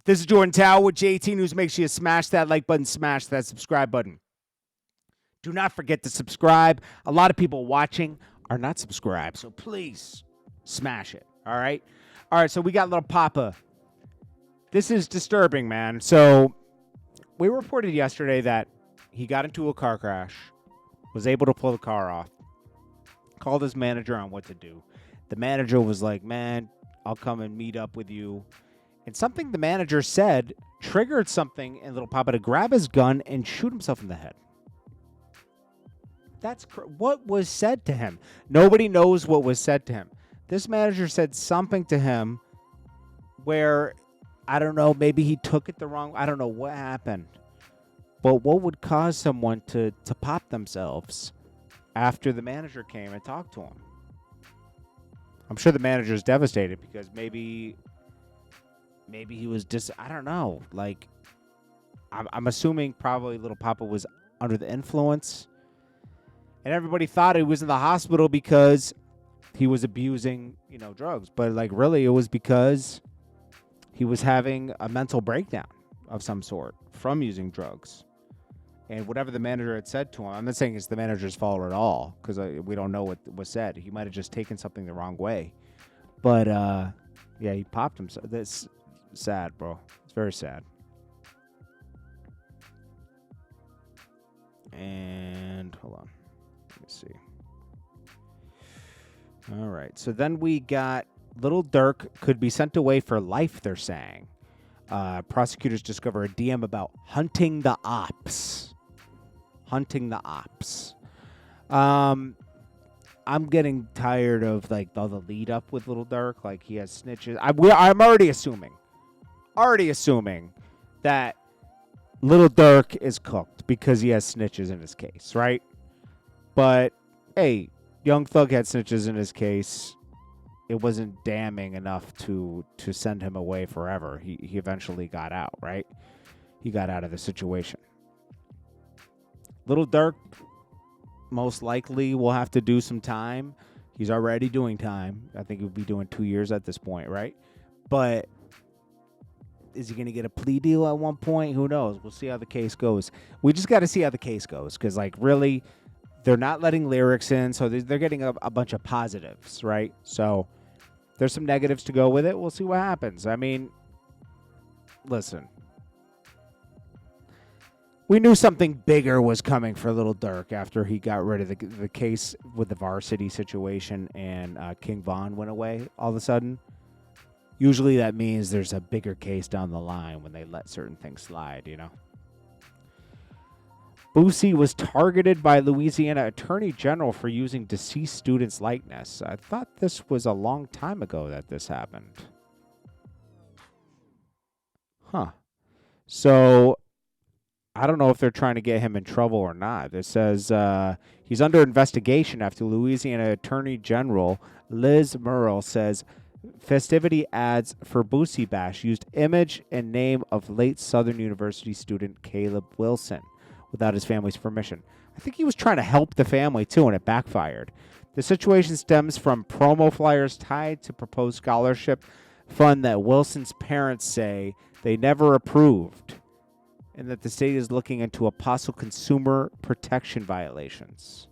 This is Jordan Tower with JT News. Make sure you smash that like button, smash that subscribe button. Do not forget to subscribe. A lot of people watching are not subscribed, so please smash it. All right? All right, so we got Lil Poppa. This is disturbing, man. So we reported yesterday that he got into a car crash, was able to pull the car off, called his manager on what to do. The manager was like, man, I'll come and meet up with you. And something the manager said triggered something in Lil Poppa to grab his gun and shoot himself in the head. That's what was said to him. Nobody knows what was said to him. This manager said something to him where, I don't know, maybe he took it the wrong. I don't know what happened. But what would cause someone to pop themselves after the manager came and talked to him? I'm sure the manager is devastated because maybe he was I don't know. Like, I'm assuming probably Lil Poppa was under the influence. And everybody thought he was in the hospital because he was abusing, drugs. But, like, really, it was because he was having a mental breakdown of some sort from using drugs. And whatever the manager had said to him, I'm not saying it's the manager's fault at all because we don't know what was said. He might have just taken something the wrong way. But, yeah, he popped himself. That's sad, bro. It's very sad. And hold on. Let me see. All right. So then we got Lil Durk could be sent away for life, they're saying. Prosecutors discover a DM about hunting the ops. Hunting the ops. I'm getting tired of like all the lead up with Lil Durk. Like he has snitches. I'm already assuming that Lil Durk is cooked because he has snitches in his case, right? But hey, Young Thug had snitches in his case. It wasn't damning enough to send him away forever. He eventually got out, right? He got out of the situation. Lil Durk most likely will have to do some time. He's already doing time. I think he'll be doing 2 years at this point, right? But is he going to get a plea deal at one point? Who knows? We'll see how the case goes. We just got to see how the case goes because, like, really, they're not letting lyrics in, so they're getting a bunch of positives, right? So there's some negatives to go with it. We'll see what happens. I mean, listen. We knew something bigger was coming for Lil Durk after he got rid of the case with the varsity situation and King Von went away all of a sudden. Usually that means there's a bigger case down the line when they let certain things slide, Boosie was targeted by Louisiana Attorney General for using deceased students' likeness. I thought this was a long time ago that this happened. Huh. So I don't know if they're trying to get him in trouble or not. It says he's under investigation after Louisiana Attorney General Liz Murrell says festivity ads for Boosie Bash used image and name of late Southern University student Caleb Wilson without his family's permission. I think he was trying to help the family, too, and it backfired. The situation stems from promo flyers tied to proposed scholarship fund that Wilson's parents say they never approved, and that the state is looking into a possible consumer protection violations.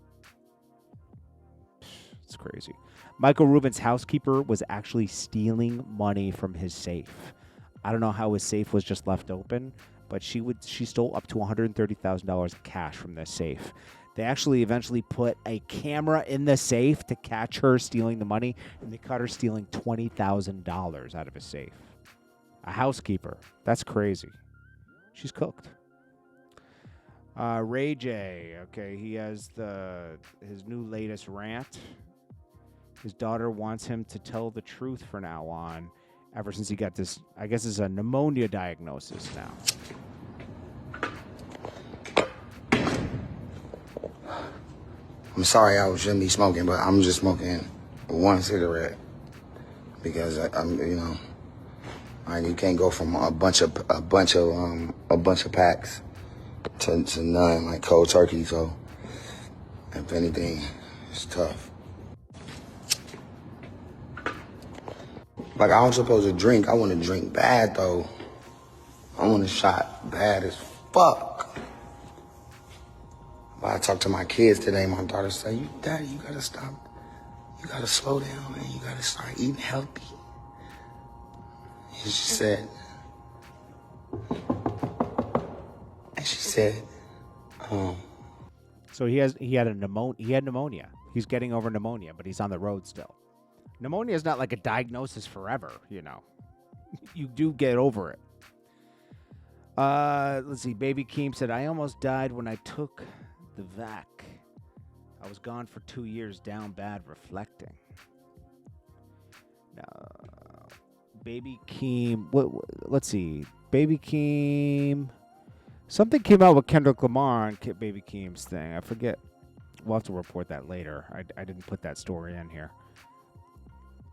It's crazy. Michael Rubin's housekeeper was actually stealing money from his safe. I don't know how his safe was just left open, but she stole up to $130,000 of cash from this safe. They actually eventually put a camera in the safe to catch her stealing the money, and they caught her stealing $20,000 out of his safe. A housekeeper. That's crazy. She's cooked. Ray J. Okay, he has his new latest rant. His daughter wants him to tell the truth from now on, ever since he got this, I guess it's a pneumonia diagnosis now. I'm sorry I shouldn't be smoking, but I'm just smoking one cigarette because you can't go from a bunch of packs to none, like cold turkey. So if anything, it's tough. Like, I was supposed to drink. I want to drink bad, though. I want a shot bad as fuck. But I talked to my kids today. My daughter said, Daddy, you gotta stop. You gotta slow down, man. You gotta start eating healthy. And she said, So he had pneumonia. He's getting over pneumonia, but he's on the road still. Pneumonia is not like a diagnosis forever, you know. You do get over it. Let's see. Baby Keem said, I almost died when I took the vac. I was gone for 2 years, down bad, reflecting. Baby Keem. Let's see. Baby Keem. Something came out with Kendrick Lamar on Baby Keem's thing. I forget. We'll have to report that later. I didn't put that story in here.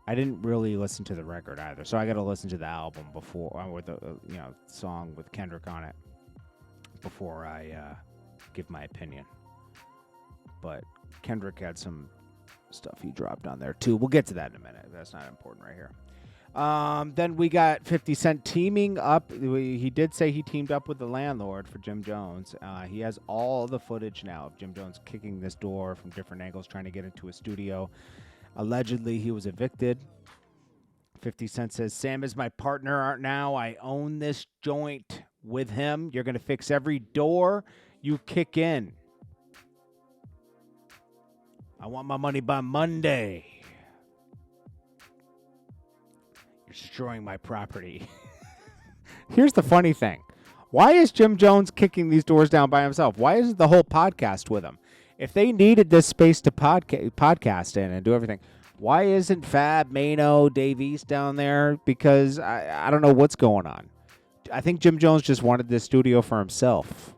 I didn't really listen to the record either, so I got to listen to the album before, with the song with Kendrick on it, before I give my opinion. But Kendrick had some stuff he dropped on there too. We'll get to that in a minute. That's not important right here. Then we got 50 Cent teaming up. He did say he teamed up with the Landlord for Jim Jones. He has all the footage now of Jim Jones kicking this door from different angles, trying to get into a studio. Allegedly, he was evicted. 50 Cent says, Sam is my partner now. I own this joint with him. You're going to fix every door you kick in. I want my money by Monday. You're destroying my property. Here's the funny thing. Why is Jim Jones kicking these doors down by himself? Why isn't the whole podcast with him? If they needed this space to podcast in and do everything, why isn't Fab, Mano, Dave East down there? Because I don't know what's going on. I think Jim Jones just wanted this studio for himself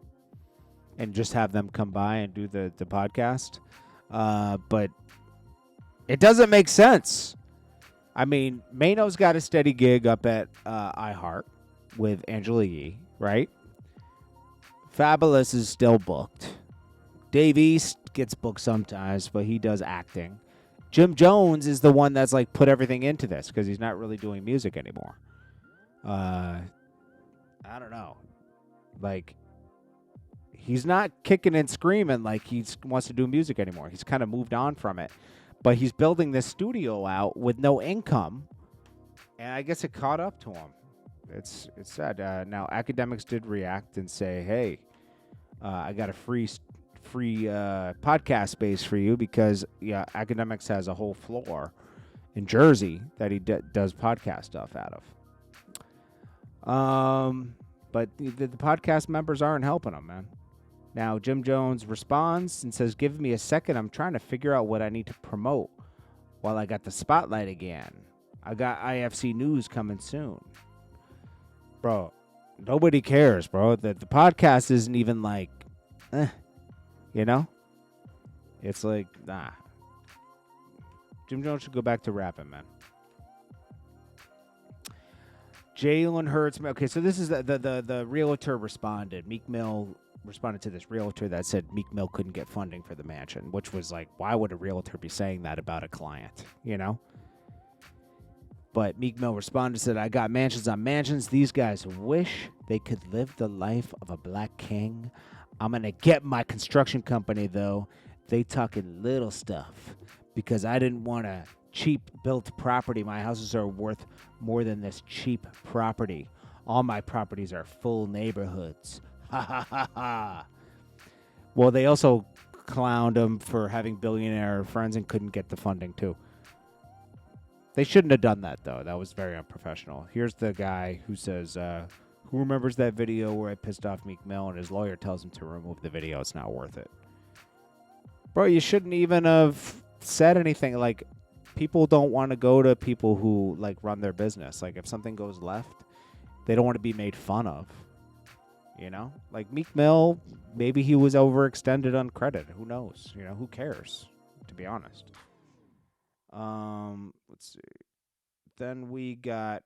and just have them come by and do the podcast. But it doesn't make sense. I mean, Mano's got a steady gig up at iHeart with Angela Yee, right? Fabulous is still booked. Dave East gets booked sometimes, but he does acting. Jim Jones is the one that's like put everything into this because he's not really doing music anymore. I don't know. Like, he's not kicking and screaming like he wants to do music anymore. He's kind of moved on from it. But he's building this studio out with no income, and I guess it caught up to him. It's sad. Now, academics did react and say, hey, I got a free podcast space for you because academics has a whole floor in Jersey that he does podcast stuff out of. But the podcast members aren't helping him, man. Now, Jim Jones responds and says, give me a second. I'm trying to figure out what I need to promote while I got the spotlight again. I got IFC news coming soon. Bro, nobody cares, bro. The podcast isn't even like, you know? It's like, nah. Jim Jones should go back to rapping, man. Jalen Hurts. Okay, so this is the realtor responded. Meek Mill responded to this realtor that said Meek Mill couldn't get funding for the mansion, which was like, why would a realtor be saying that about a client, you know? But Meek Mill responded, said, I got mansions on mansions. These guys wish they could live the life of a black king. I'm going to get my construction company, though. They talking little stuff because I didn't want a cheap built property. My houses are worth more than this cheap property. All my properties are full neighborhoods. Ha ha ha ha. Well, they also clowned him for having billionaire friends and couldn't get the funding, too. They shouldn't have done that, though. That was very unprofessional. Here's the guy who says, who remembers that video where I pissed off Meek Mill and his lawyer tells him to remove the video? It's not worth it. Bro, you shouldn't even have said anything. Like, people don't want to go to people who, like, run their business. Like, if something goes left, they don't want to be made fun of. You know? Like, Meek Mill, maybe he was overextended on credit. Who knows? You know, who cares, to be honest? Let's see. Then we got...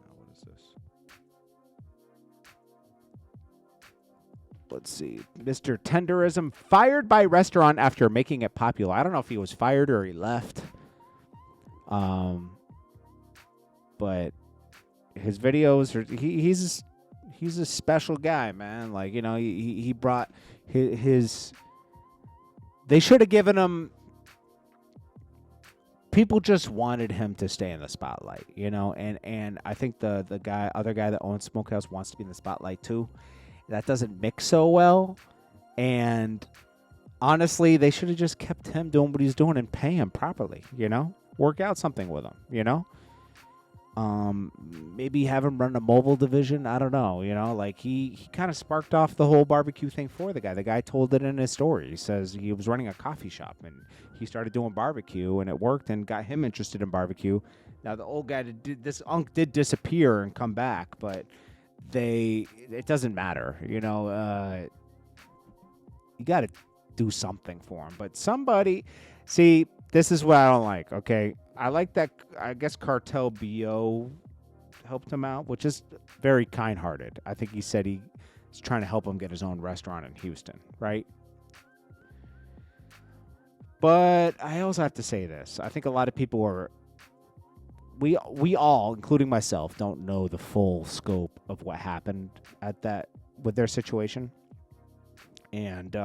what is this? Let's see. Mr. Tenderism fired by restaurant after making it popular. I don't know if he was fired or he left. But but his videos are he's a special guy, man. Like, you know, he brought his they should have given him. People just wanted him to stay in the spotlight, you know, and I think the other guy that owns Smokehouse wants to be in the spotlight too. That doesn't mix so well, and honestly, they should have just kept him doing what he's doing and pay him properly, you know, work out something with him, you know. Maybe have him run a mobile division. I don't know, you know, like he kind of sparked off the whole barbecue thing for the guy. The guy told it in his story. He says he was running a coffee shop and he started doing barbecue and it worked and got him interested in barbecue. Now the old guy this unk did disappear and come back, but it doesn't matter, you know. You got to do something for him, but somebody see. This is what I don't like, okay? I like that, I guess Cartel B.O. helped him out, which is very kind-hearted. I think he said he's trying to help him get his own restaurant in Houston, right? But I also have to say this. I think a lot of people are... We all, including myself, don't know the full scope of what happened at that with their situation. And,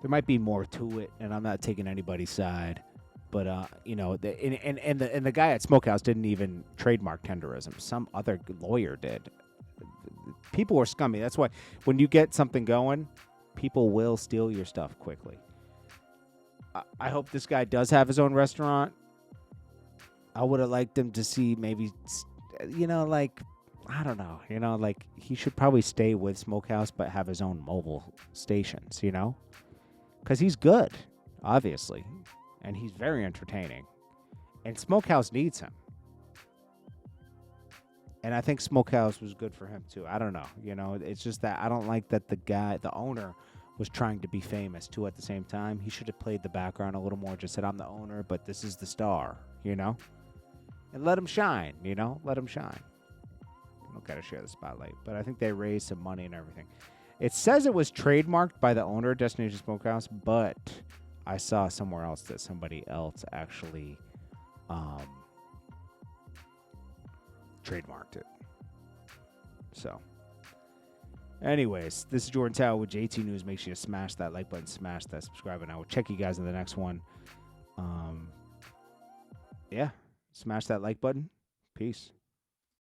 there might be more to it, and I'm not taking anybody's side, but you know, the guy at Smokehouse didn't even trademark Tendernism. Some other lawyer did. People are scummy. That's why when you get something going, people will steal your stuff quickly. I hope this guy does have his own restaurant. I would have liked him to see maybe, you know, like, I don't know, you know, like he should probably stay with Smokehouse but have his own mobile stations, you know. Because he's good, obviously, and he's very entertaining. And Smokehouse needs him. And I think Smokehouse was good for him, too. I don't know. You know, it's just that I don't like that the owner, was trying to be famous, too, at the same time. He should have played the background a little more, just said, I'm the owner, but this is the star, you know? And let him shine, you know? Let him shine. You don't got to share the spotlight. But I think they raised some money and everything. It says it was trademarked by the owner of Destination Smokehouse, but I saw somewhere else that somebody else actually trademarked it. So, anyways, this is Jordan Tower with JT News. Make sure you smash that like button, smash that subscribe button. I will check you guys in the next one. Yeah, smash that like button. Peace.